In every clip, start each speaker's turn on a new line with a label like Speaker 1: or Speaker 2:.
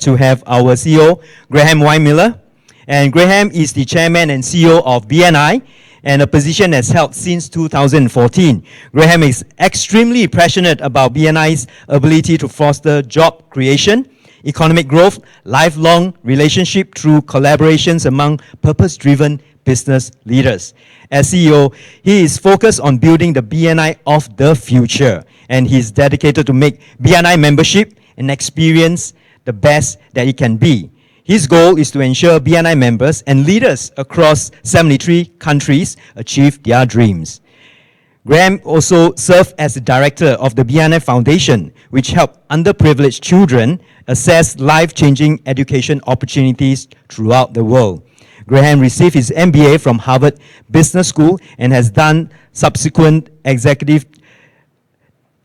Speaker 1: to have our CEO, Graham Weihmiller. And Graham is the chairman and CEO of BNI, and a position that's held since 2014. Graham is extremely passionate about BNI's ability to foster job creation, economic growth, lifelong relationship through collaborations among purpose-driven business leaders. As CEO, he is focused on building the BNI of the future, and he's dedicated to make BNI membership an experience the best that it can be. His goal is to ensure BNI members and leaders across 73 countries achieve their dreams. Graham also served as the director of the BNI Foundation, which helped underprivileged children access life-changing education opportunities throughout the world. Graham received his MBA from Harvard Business School and has done subsequent executive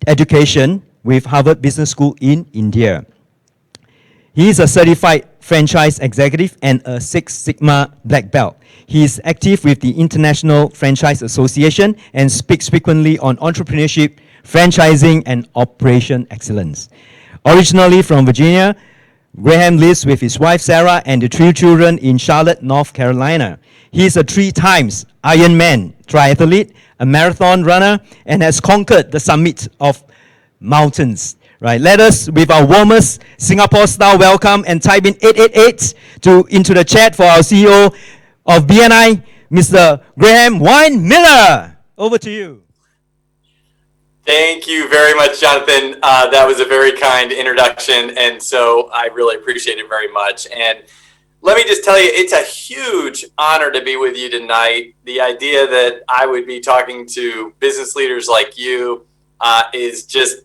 Speaker 1: education with Harvard Business School in India. He is a certified franchise executive and a Six Sigma black belt. He is active with the International Franchise Association and speaks frequently on entrepreneurship, franchising, and operation excellence. Originally from Virginia, Graham lives with his wife Sarah and the 3 children in Charlotte, North Carolina. He is a 3 times Ironman triathlete, a marathon runner, and has conquered the summit of mountains. Right, let us, with our warmest Singapore-style welcome, and type in 888 into the chat for our CEO of BNI, Mr. Graham Weihmiller. Over to you.
Speaker 2: Thank you very much, Jonathan. That was a very kind introduction, and so I really appreciate it very much. And let me just tell you, it's a huge honor to be with you tonight. The idea that I would be talking to business leaders like you is just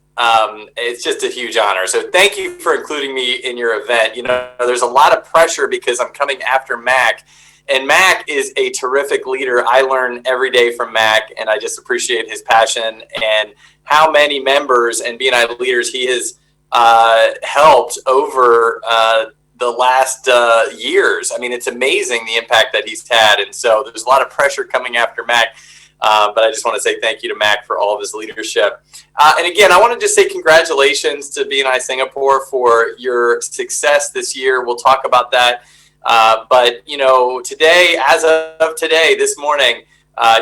Speaker 2: it's just a huge honor. So thank you for including me in your event. You know, there's a lot of pressure because I'm coming after Mac, and Mac is a terrific leader. I learn every day from Mac, and I just appreciate his passion and how many members and BNI leaders he has helped over the last years. I mean, it's amazing the impact that he's had, and so there's a lot of pressure coming after Mac. But I just want to say thank you to Mac for all of his leadership. And again, I want to just say congratulations to BNI Singapore for your success this year. We'll talk about that. But, you know, today, as of today, this morning,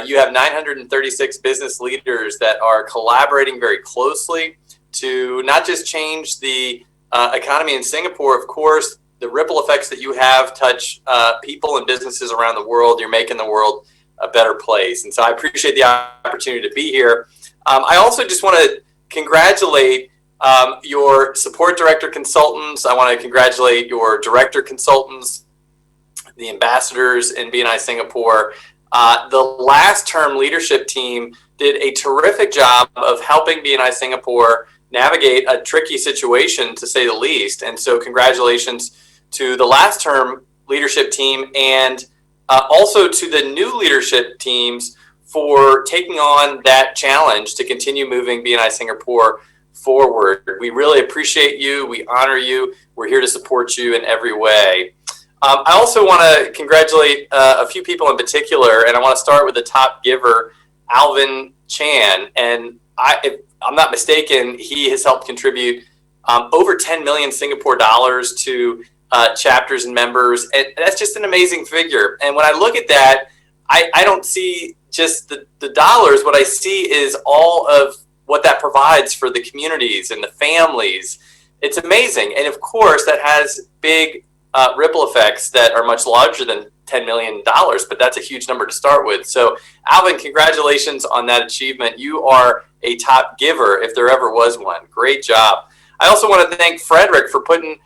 Speaker 2: you have 936 business leaders that are collaborating very closely to not just change the economy in Singapore. Of course, the ripple effects that you have touch people and businesses around the world. You're making the world a better place. And so I appreciate the opportunity to be here. I also just want to congratulate your support director consultants. I want to congratulate your director consultants, the ambassadors in BNI Singapore. The last term leadership team did a terrific job of helping BNI Singapore navigate a tricky situation, to say the least. And so congratulations to the last term leadership team, and also to the new leadership teams for taking on that challenge to continue moving BNI Singapore forward. We really appreciate you. We honor you. We're here to support you in every way. I also want to congratulate a few people in particular, and I want to start with the top giver, Alvin Chan. And if I'm not mistaken, he has helped contribute over 10 million Singapore dollars to chapters and members, and that's just an amazing figure. And when I look at that, I don't see just the dollars. What I see is all of what that provides for the communities and the families. It's amazing. And of course, that has big ripple effects that are much larger than $10 million, but that's a huge number to start with. So Alvin, congratulations on that achievement. You are a top giver if there ever was one. Great job. I also want to thank Frederick for putting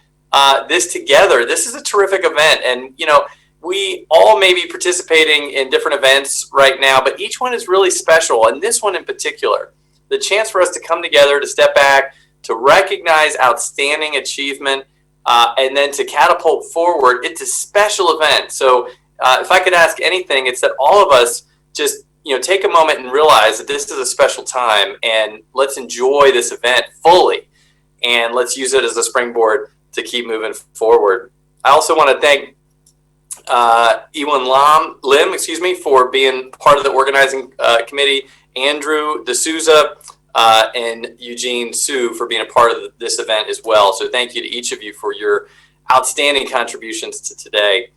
Speaker 2: this together. This is a terrific event, and you know, we all may be participating in different events right now, but each one is really special, and this one in particular, the chance for us to come together, to step back, to recognize outstanding achievement, and then to catapult forward. It's a special event. So if I could ask anything, it's that all of us just take a moment and realize that this is a special time, and let's enjoy this event fully, and let's use it as a springboard to keep moving forward. I also want to thank Ewan Lim, for being part of the organizing committee, Andrew D'Souza, and Eugene Su for being a part of this event as well. So thank you to each of you for your outstanding contributions to today.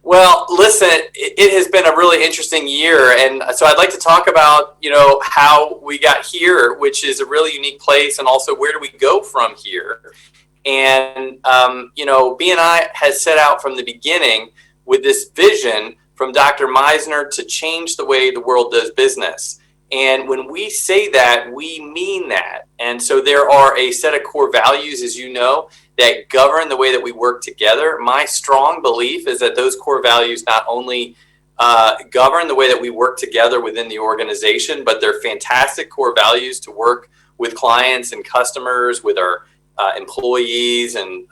Speaker 2: Well, listen, it has been a really interesting year, and so I'd like to talk about, how we got here, which is a really unique place, and also where do we go from here. And, BNI has set out from the beginning with this vision from Dr. Meisner to change the way the world does business. And when we say that, we mean that. And so there are a set of core values, as you know, that govern the way that we work together. My strong belief is that those core values not only govern the way that we work together within the organization, but they're fantastic core values to work with clients and customers, with our employees and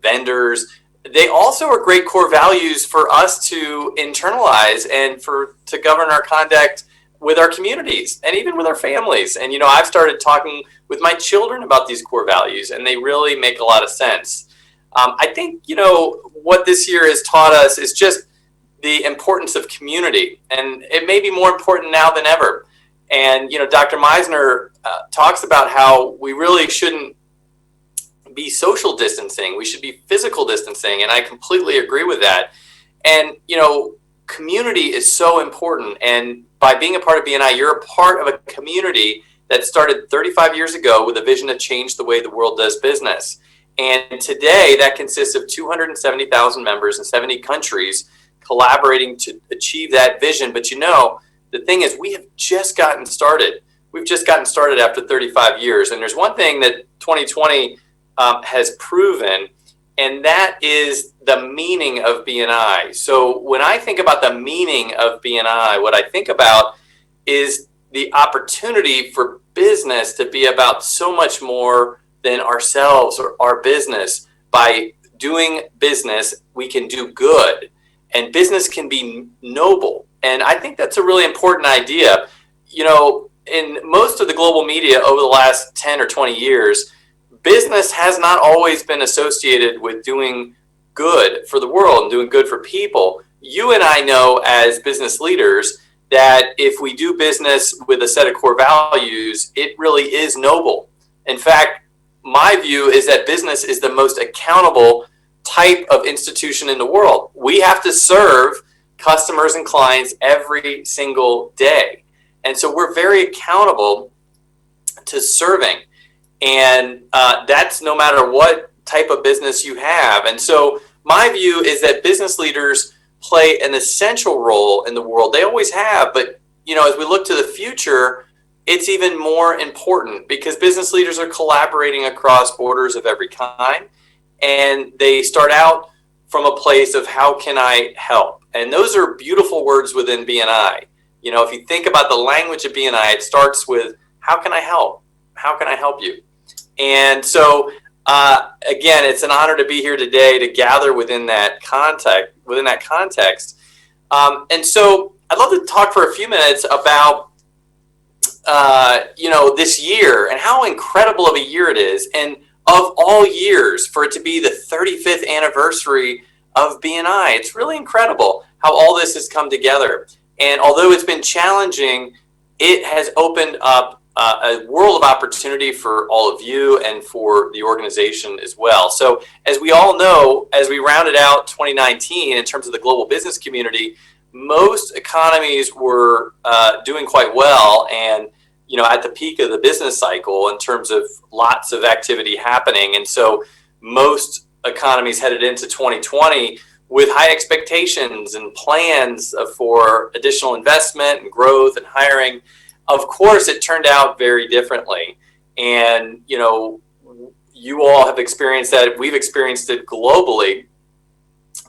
Speaker 2: vendors. They also are great core values for us to internalize and to govern our conduct with our communities and even with our families. And, I've started talking with my children about these core values, and they really make a lot of sense. I think, what this year has taught us is just the importance of community, and it may be more important now than ever. And, Dr. Meisner talks about how we really shouldn't be social distancing. We should be physical distancing. And I completely agree with that. And, community is so important. And by being a part of BNI, you're a part of a community that started 35 years ago with a vision to change the way the world does business. And today that consists of 270,000 members in 70 countries collaborating to achieve that vision. But the thing is, we have just gotten started. We've just gotten started after 35 years. And there's one thing that 2020 has proven, and that is the meaning of BNI. So when I think about the meaning of BNI, what I think about is the opportunity for business to be about so much more than ourselves or our business. By doing business, we can do good, and business can be noble. And I think that's a really important idea. In most of the global media over the last 10 or 20 years, business has not always been associated with doing good for the world and doing good for people. You and I know as business leaders that if we do business with a set of core values, it really is noble. In fact, my view is that business is the most accountable type of institution in the world. We have to serve customers and clients every single day. And so we're very accountable to serving. And that's no matter what type of business you have. And so my view is that business leaders play an essential role in the world. They always have. But, as we look to the future, it's even more important because business leaders are collaborating across borders of every kind. And they start out from a place of how can I help? And those are beautiful words within BNI. If you think about the language of BNI, it starts with how can I help? How can I help you? And so, again, it's an honor to be here today to gather within that context. And so I'd love to talk for a few minutes about, this year and how incredible of a year it is. And of all years, for it to be the 35th anniversary of BNI, it's really incredible how all this has come together. And although it's been challenging, it has opened up a world of opportunity for all of you and for the organization as well. So as we all know, as we rounded out 2019 in terms of the global business community, most economies were doing quite well and, at the peak of the business cycle in terms of lots of activity happening. And so most economies headed into 2020 with high expectations and plans for additional investment and growth and hiring. Of course, it turned out very differently. And, you all have experienced that. We've experienced it globally.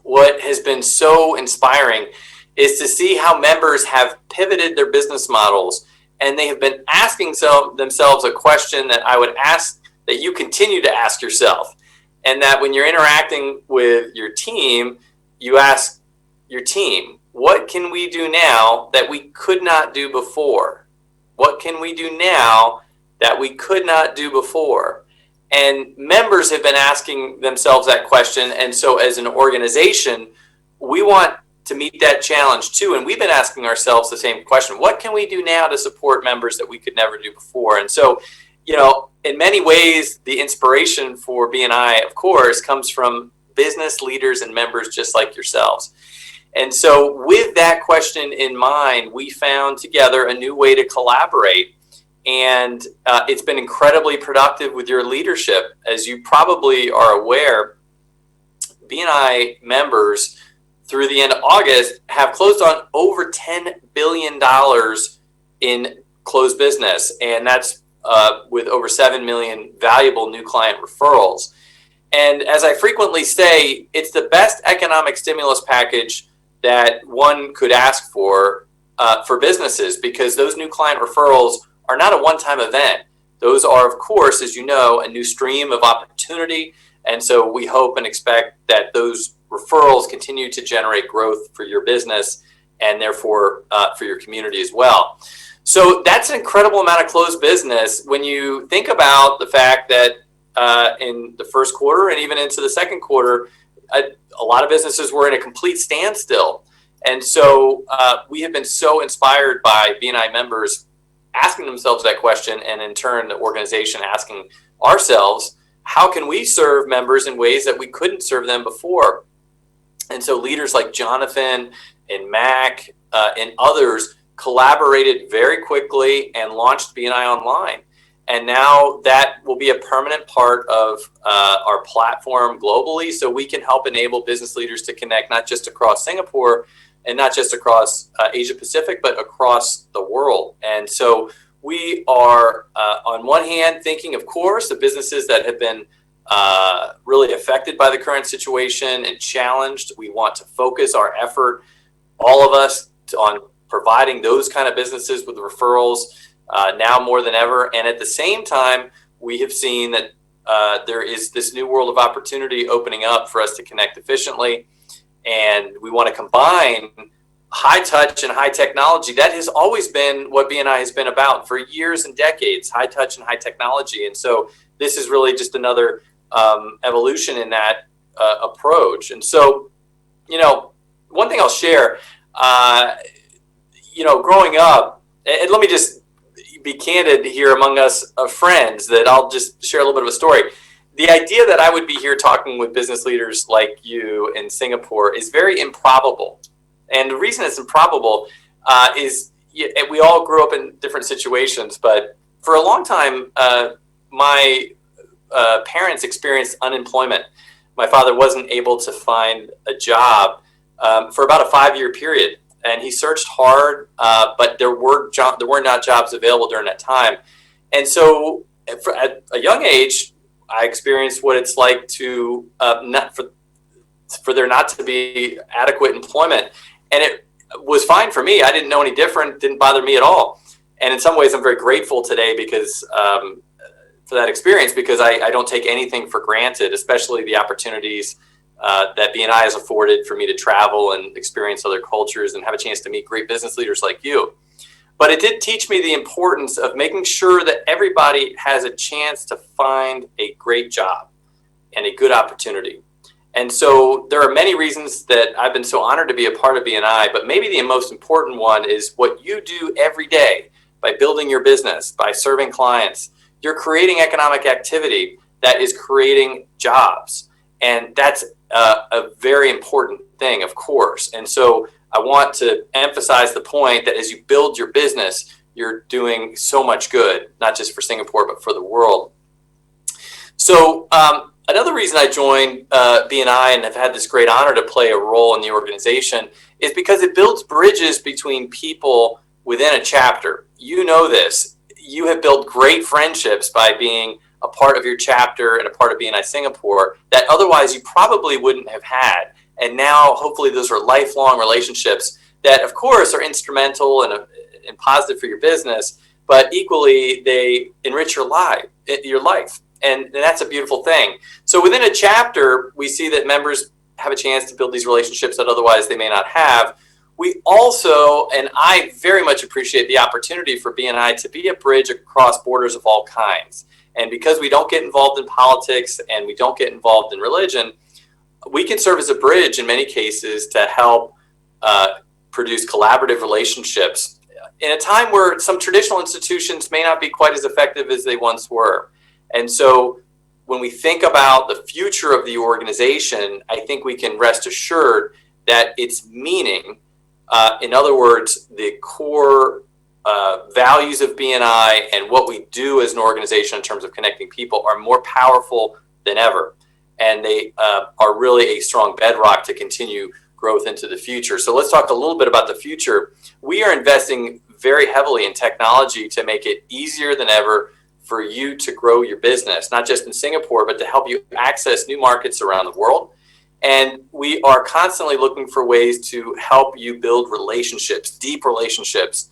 Speaker 2: What has been so inspiring is to see how members have pivoted their business models, and they have been asking themselves a question that I would ask that you continue to ask yourself. And that when you're interacting with your team, you ask your team, what can we do now that we could not do before? What can we do now that we could not do before? And members have been asking themselves that question. And so as an organization, we want to meet that challenge too. And we've been asking ourselves the same question. What can we do now to support members that we could never do before? And so in many ways, the inspiration for BNI, of course, comes from business leaders and members just like yourselves. And so with that question in mind, we found together a new way to collaborate. And it's been incredibly productive with your leadership. As you probably are aware, BNI members through the end of August have closed on over $10 billion in closed business. And that's with over 7 million valuable new client referrals. And as I frequently say, it's the best economic stimulus package that one could ask for businesses, because those new client referrals are not a one-time event. Those are, of course, as you know, a new stream of opportunity. And so we hope and expect that those referrals continue to generate growth for your business and therefore for your community as well. So that's an incredible amount of closed business when you think about the fact that in the first quarter and even into the second quarter, a lot of businesses were in a complete standstill. And so we have been so inspired by BNI members asking themselves that question, and in turn, the organization asking ourselves, how can we serve members in ways that we couldn't serve them before? And so leaders like Jonathan and Mac and others collaborated very quickly and launched BNI Online. And now that will be a permanent part of our platform globally, so we can help enable business leaders to connect not just across Singapore and not just across Asia Pacific, but across the world. And so we are, on one hand, thinking, of course, the businesses that have been really affected by the current situation and challenged. We want to focus our effort, all of us, on providing those kind of businesses with referrals now more than ever. And at the same time, we have seen that there is this new world of opportunity opening up for us to connect efficiently. And we want to combine high touch and high technology. That has always been what BNI has been about for years and decades, high touch and high technology. And so this is really just another evolution in that approach. And so, one thing I'll share, growing up, and let me just be candid here among us friends, that I'll just share a little bit of a story. The idea that I would be here talking with business leaders like you in Singapore is very improbable. And the reason it's improbable is we all grew up in different situations, but for a long time, my parents experienced unemployment. My father wasn't able to find a job for about a 5-year period. And he searched hard, but there were not jobs available during that time. And so at a young age, I experienced what it's like to for there not to be adequate employment. And it was fine for me. I didn't know any different. It didn't bother me at all. And in some ways, I'm very grateful today because for that experience, because I don't take anything for granted, especially the opportunities that BNI has afforded for me to travel and experience other cultures and have a chance to meet great business leaders like you. But it did teach me the importance of making sure that everybody has a chance to find a great job and a good opportunity. And so there are many reasons that I've been so honored to be a part of BNI, but maybe the most important one is what you do every day by building your business, by serving clients. You're creating economic activity that is creating jobs. And that's a very important thing, of course. And so I want to emphasize the point that as you build your business, you're doing so much good, not just for Singapore, but for the world. So another reason I joined BNI and have had this great honor to play a role in the organization is because it builds bridges between people within a chapter. You know this. You have built great friendships by being a part of your chapter and a part of BNI Singapore that otherwise you probably wouldn't have had. And now, hopefully, those are lifelong relationships that, of course, are instrumental and positive for your business, but equally, they enrich your life. And that's a beautiful thing. So within a chapter, we see that members have a chance to build these relationships that otherwise they may not have. We also, and I very much appreciate the opportunity for BNI to be a bridge across borders of all kinds. And because we don't get involved in politics and we don't get involved in religion, we can serve as a bridge in many cases to help produce collaborative relationships in a time where some traditional institutions may not be quite as effective as they once were. And so when we think about the future of the organization, I think we can rest assured that its meaning, in other words, the core values of BNI and what we do as an organization in terms of connecting people are more powerful than ever. And they are really a strong bedrock to continue growth into the future. So let's talk a little bit about the future. We are investing very heavily in technology to make it easier than ever for you to grow your business, not just in Singapore, but to help you access new markets around the world. And we are constantly looking for ways to help you build relationships, deep relationships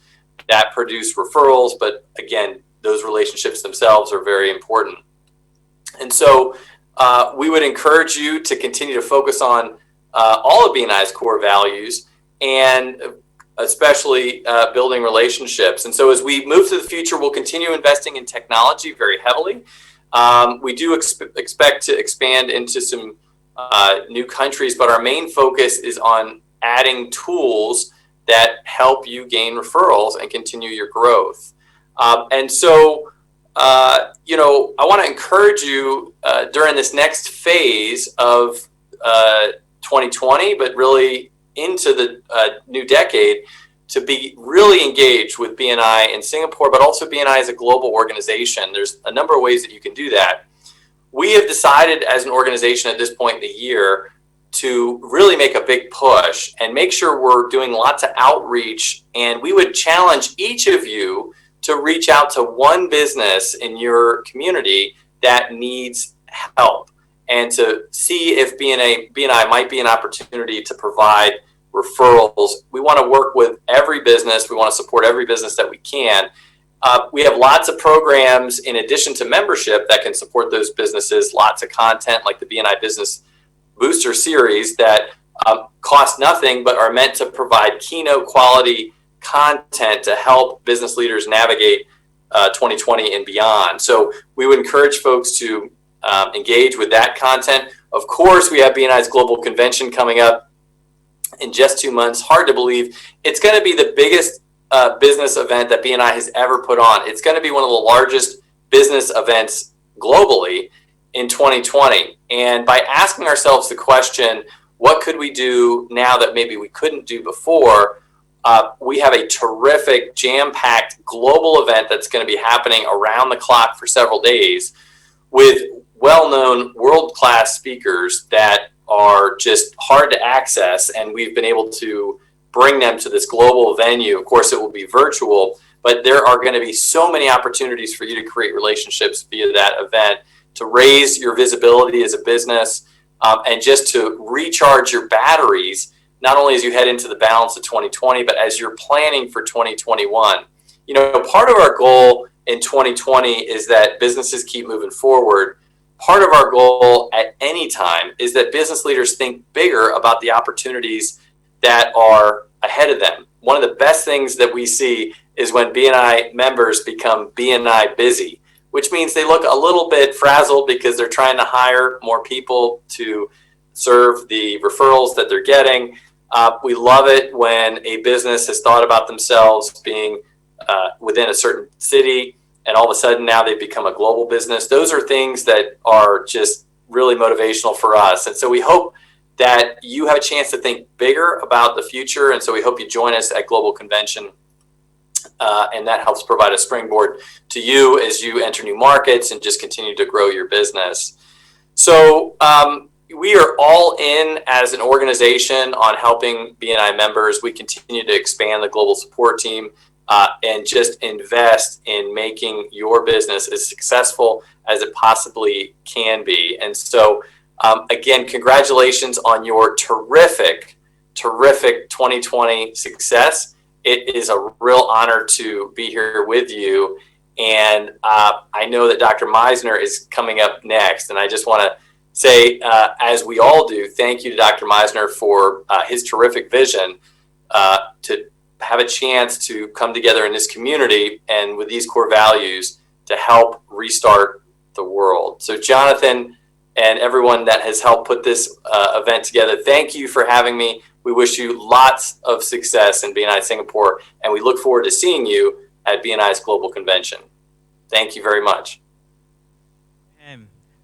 Speaker 2: that produce referrals. But again, those relationships themselves are very important. And so we would encourage you to continue to focus on all of BNI's core values, and especially building relationships. And so as we move to the future, we'll continue investing in technology very heavily. We do expect to expand into some new countries, but our main focus is on adding tools that help you gain referrals and continue your growth. And so, I want to encourage you during this next phase of 2020, but really into the new decade, to be really engaged with BNI in Singapore, but also BNI as a global organization. There's a number of ways that you can do that. We have decided as an organization at this point in the year to really make a big push and make sure we're doing lots of outreach. And we would challenge each of you to reach out to one business in your community that needs help, and to see if BNI might be an opportunity to provide referrals. We want to work with every business. We want to support every business that we can. We have lots of programs in addition to membership that can support those businesses, lots of content like the BNI Business Booster series that cost nothing, but are meant to provide keynote quality content to help business leaders navigate 2020 and beyond. So we would encourage folks to engage with that content. Of course, we have BNI's Global Convention coming up in just 2 months. Hard to believe. It's going to be the biggest business event that BNI has ever put on. It's going to be one of the largest business events globally in 2020. And by asking ourselves the question, what could we do now that maybe we couldn't do before? We have a terrific, jam-packed global event that's going to be happening around the clock for several days with well-known world-class speakers that are just hard to access, and we've been able to bring them to this global venue. Of course, it will be virtual, but there are going to be so many opportunities for you to create relationships via that event, to raise your visibility as a business, and just to recharge your batteries, not only as you head into the balance of 2020, but as you're planning for 2021. Part of our goal in 2020 is that businesses keep moving forward. Part of our goal at any time is that business leaders think bigger about the opportunities that are ahead of them. One of the best things that we see is when BNI members become BNI busy, which means they look a little bit frazzled because they're trying to hire more people to serve the referrals that they're getting. We love it when a business has thought about themselves being within a certain city, and all of a sudden now they've become a global business. Those are things that are just really motivational for us. And so we hope that you have a chance to think bigger about the future. And so we hope you join us at Global Convention. And that helps provide a springboard to you as you enter new markets and just continue to grow your business. So we are all in as an organization on helping BNI members. We continue to expand the global support team and just invest in making your business as successful as it possibly can be. And so, again, congratulations on your terrific 2020 success. It is a real honor to be here with you. And I know that Dr. Meisner is coming up next. And I just want to say, as we all do, thank you to Dr. Meisner for his terrific vision to have a chance to come together in this community and with these core values to help restart the world. So Jonathan and everyone that has helped put this event together, thank you for having me. We wish you lots of success in BNI Singapore, and we look forward to seeing you at BNI's Global Convention. Thank you very much.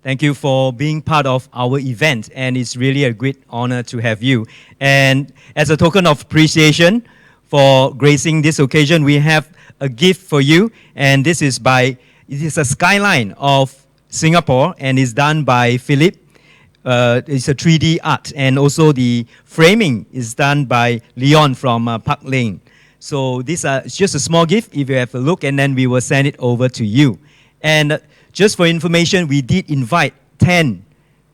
Speaker 1: Thank you for being part of our event, and it's really a great honor to have you. And as a token of appreciation for gracing this occasion, we have a gift for you, and it is a skyline of Singapore, and it's done by Philip. It's a 3D art, and also the framing is done by Leon from Park Lane. So it's just a small gift. If you have a look, and then we will send it over to you. And just for information, we did invite 10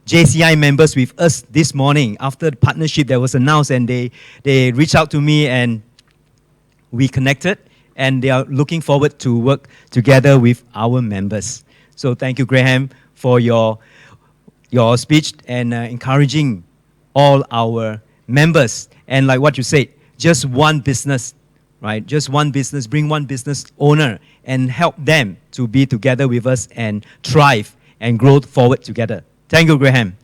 Speaker 1: JCI members with us this morning after the partnership that was announced, and they reached out to me and we connected, and they are looking forward to work together with our members. So thank you, Graham, for your speech and encouraging all our members. And like what you said, just one business, right? Just one business, bring one business owner and help them to be together with us and thrive and grow forward together. Thank you, Graham.